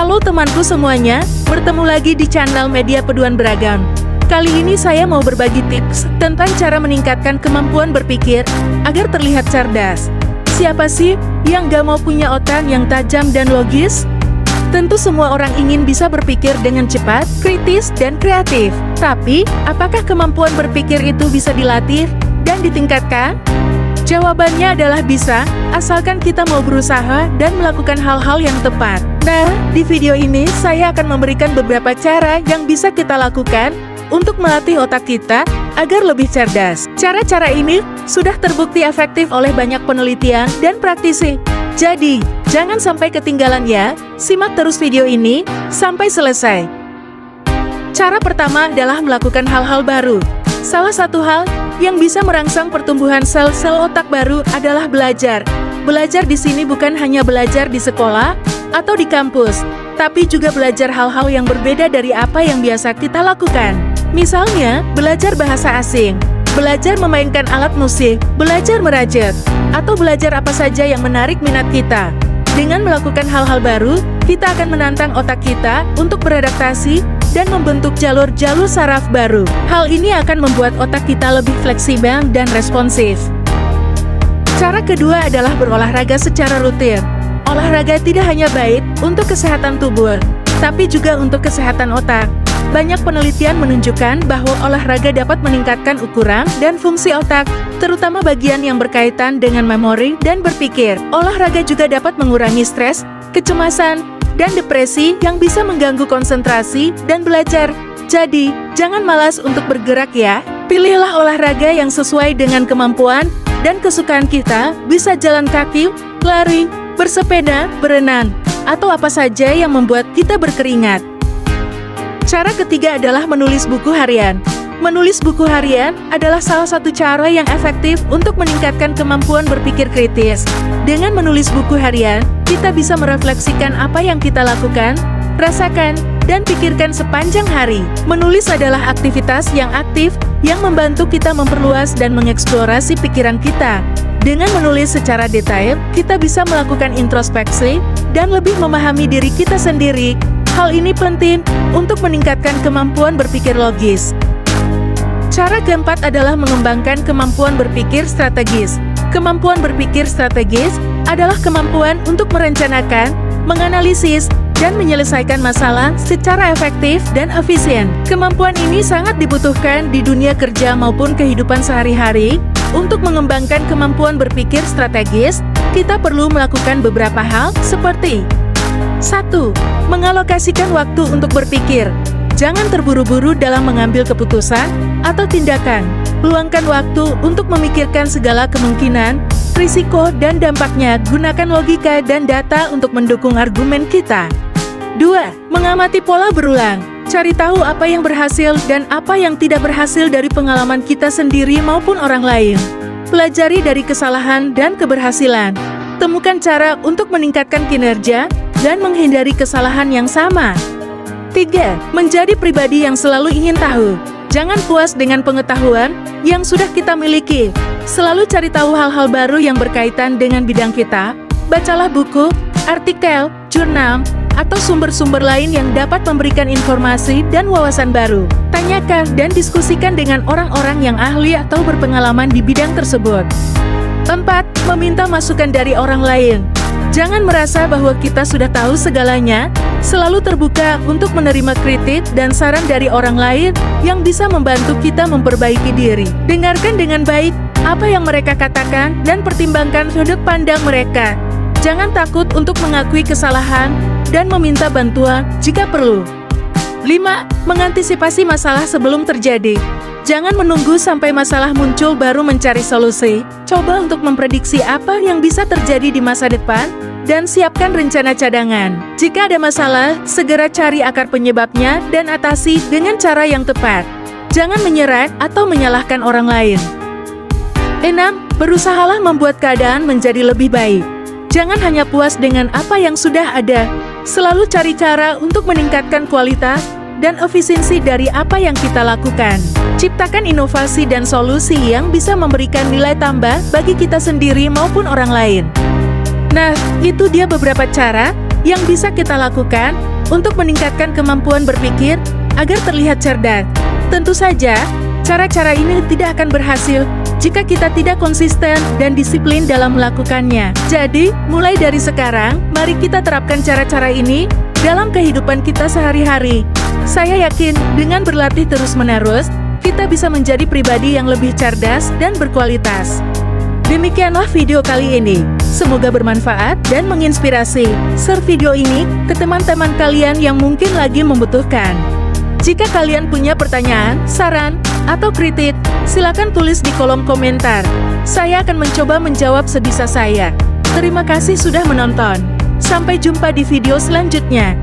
Halo temanku semuanya, bertemu lagi di channel Media Peduan Beragam. Kali ini saya mau berbagi tips tentang cara meningkatkan kemampuan berpikir agar terlihat cerdas. Siapa sih yang gak mau punya otak yang tajam dan logis? Tentu semua orang ingin bisa berpikir dengan cepat, kritis, dan kreatif. Tapi, apakah kemampuan berpikir itu bisa dilatih dan ditingkatkan? Jawabannya adalah bisa, asalkan kita mau berusaha dan melakukan hal-hal yang tepat. Nah, di video ini saya akan memberikan beberapa cara yang bisa kita lakukan untuk melatih otak kita agar lebih cerdas. Cara-cara ini sudah terbukti efektif oleh banyak penelitian dan praktisi. Jadi, jangan sampai ketinggalan ya, simak terus video ini sampai selesai. Cara pertama adalah melakukan hal-hal baru. Salah satu hal yang bisa merangsang pertumbuhan sel-sel otak baru adalah belajar. Belajar di sini bukan hanya belajar di sekolah atau di kampus, tapi juga belajar hal-hal yang berbeda dari apa yang biasa kita lakukan. Misalnya, belajar bahasa asing, belajar memainkan alat musik, belajar merajut, atau belajar apa saja yang menarik minat kita. Dengan melakukan hal-hal baru, kita akan menantang otak kita untuk beradaptasi dan membentuk jalur-jalur saraf baru. Hal ini akan membuat otak kita lebih fleksibel dan responsif. Cara kedua adalah berolahraga secara rutin. Olahraga tidak hanya baik untuk kesehatan tubuh, tapi juga untuk kesehatan otak. Banyak penelitian menunjukkan bahwa olahraga dapat meningkatkan ukuran dan fungsi otak, terutama bagian yang berkaitan dengan memori dan berpikir. Olahraga juga dapat mengurangi stres, kecemasan, dan depresi yang bisa mengganggu konsentrasi dan belajar. Jadi, jangan malas untuk bergerak ya. Pilihlah olahraga yang sesuai dengan kemampuan dan kesukaan kita, bisa jalan kaki, lari, bersepeda, berenang, atau apa saja yang membuat kita berkeringat. Cara ketiga adalah menulis buku harian. Menulis buku harian adalah salah satu cara yang efektif untuk meningkatkan kemampuan berpikir kritis. Dengan menulis buku harian, kita bisa merefleksikan apa yang kita lakukan, rasakan, dan pikirkan sepanjang hari. Menulis adalah aktivitas yang aktif yang membantu kita memperluas dan mengeksplorasi pikiran kita. Dengan menulis secara detail, kita bisa melakukan introspeksi dan lebih memahami diri kita sendiri. Hal ini penting untuk meningkatkan kemampuan berpikir logis. Cara keempat adalah mengembangkan kemampuan berpikir strategis. Kemampuan berpikir strategis adalah kemampuan untuk merencanakan, menganalisis, dan menyelesaikan masalah secara efektif dan efisien. Kemampuan ini sangat dibutuhkan di dunia kerja maupun kehidupan sehari-hari. Untuk mengembangkan kemampuan berpikir strategis, kita perlu melakukan beberapa hal seperti 1. Mengalokasikan waktu untuk berpikir. Jangan terburu-buru dalam mengambil keputusan atau tindakan. Luangkan waktu untuk memikirkan segala kemungkinan, risiko, dan dampaknya. Gunakan logika dan data untuk mendukung argumen kita. 2. Mengamati pola berulang. Cari tahu apa yang berhasil dan apa yang tidak berhasil dari pengalaman kita sendiri maupun orang lain. Pelajari dari kesalahan dan keberhasilan. Temukan cara untuk meningkatkan kinerja dan menghindari kesalahan yang sama. 3. Menjadi pribadi yang selalu ingin tahu. Jangan puas dengan pengetahuan yang sudah kita miliki. Selalu cari tahu hal-hal baru yang berkaitan dengan bidang kita. Bacalah buku, artikel, jurnal, atau sumber-sumber lain yang dapat memberikan informasi dan wawasan baru. Tanyakan dan diskusikan dengan orang-orang yang ahli atau berpengalaman di bidang tersebut. 4. Meminta masukan dari orang lain. Jangan merasa bahwa kita sudah tahu segalanya. Selalu terbuka untuk menerima kritik dan saran dari orang lain yang bisa membantu kita memperbaiki diri. Dengarkan dengan baik apa yang mereka katakan dan pertimbangkan sudut pandang mereka. Jangan takut untuk mengakui kesalahan dan meminta bantuan jika perlu. 5. Mengantisipasi masalah sebelum terjadi. Jangan menunggu sampai masalah muncul baru mencari solusi. Coba untuk memprediksi apa yang bisa terjadi di masa depan dan siapkan rencana cadangan. Jika ada masalah, segera cari akar penyebabnya dan atasi dengan cara yang tepat. Jangan menyerah atau menyalahkan orang lain. 6. Berusahalah membuat keadaan menjadi lebih baik. Jangan hanya puas dengan apa yang sudah ada. Selalu cari cara untuk meningkatkan kualitas dan efisiensi dari apa yang kita lakukan. Ciptakan inovasi dan solusi yang bisa memberikan nilai tambah bagi kita sendiri maupun orang lain. Nah, itu dia beberapa cara yang bisa kita lakukan untuk meningkatkan kemampuan berpikir agar terlihat cerdas. Tentu saja, cara-cara ini tidak akan berhasil jika kita tidak konsisten dan disiplin dalam melakukannya. Jadi, mulai dari sekarang, mari kita terapkan cara-cara ini dalam kehidupan kita sehari-hari. Saya yakin dengan berlatih terus-menerus, kita bisa menjadi pribadi yang lebih cerdas dan berkualitas. Demikianlah video kali ini. Semoga bermanfaat dan menginspirasi. Share video ini ke teman-teman kalian yang mungkin lagi membutuhkan. Jika kalian punya pertanyaan, saran, atau kritik, silakan tulis di kolom komentar. Saya akan mencoba menjawab sebisa saya. Terima kasih sudah menonton. Sampai jumpa di video selanjutnya.